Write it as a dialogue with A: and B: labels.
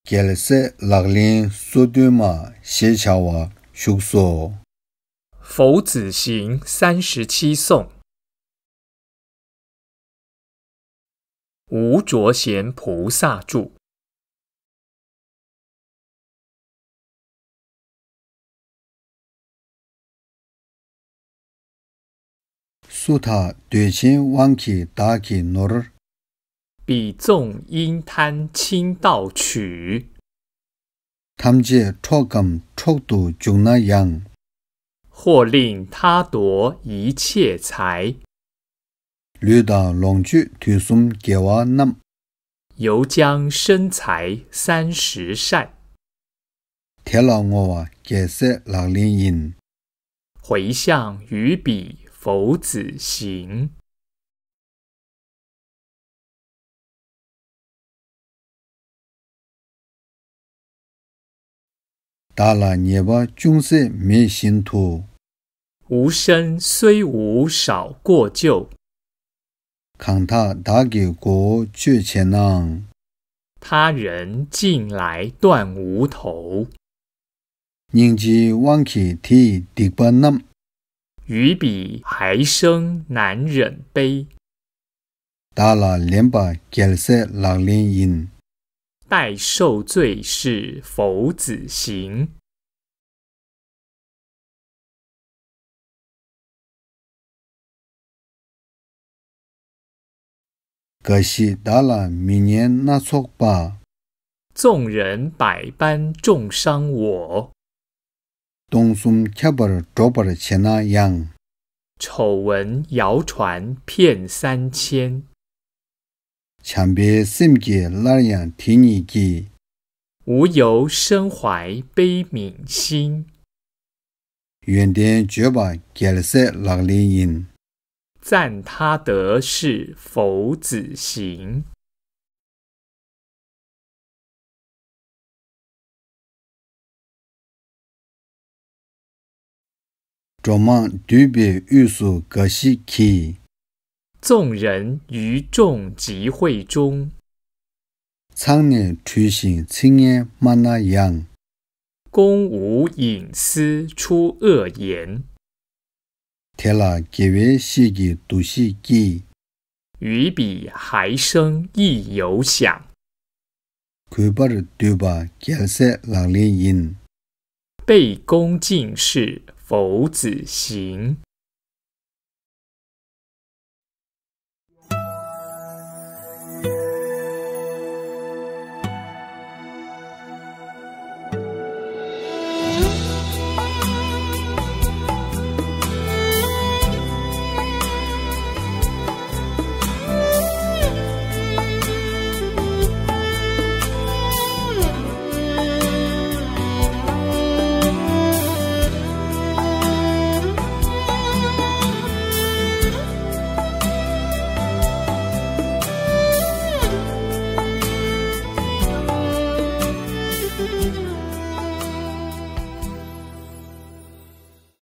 A: gelse laglin suduma 写巧哇叔说。
B: 佛子行37颂，无着贤菩萨著。
A: 수타 되친 왕키 다키 노르
B: 彼纵因贪轻道取，
A: 탐제 촉감 촉도 중나 양
B: 或令他夺一切财，
A: 류다 롱주 뒤숨 개와 남
B: 犹将生财30善，
A: 텔랑어와 게세 락린인
B: 回向于彼佛子行。
A: 达拉涅巴 중세 메신투
B: 无生虽无少过旧，
A: 강타 다기 고 최체낭
B: 他人近来断无头，
A: 닝지 왕키 티 딕바남
B: 于彼还生难忍悲，
A: 达拉렘바 겔세 락린인
B: 待受罪是佛子行。
A: 可惜达拉明年나속바
B: 纵人百般重伤我，
A: 동숨 캬버 조버 체나 양
B: 丑闻谣传骗3000，
A: 참배 심기 라양 티니기
B: 无由生怀悲悯心，
A: 原点 죄바 겔세 락린인
B: 赞他得是佛子行。
A: 조망 뒤비 유수 거시키
B: 纵人于众集会中，
A: 창내 출신 칭에 만나 양
B: 公无隐私出恶言，
A: 테라 계외 시기 두시기
B: 于彼还生亦有想，
A: 그바르 뒤바 겔세 락린인
B: 被恭敬是佛子行。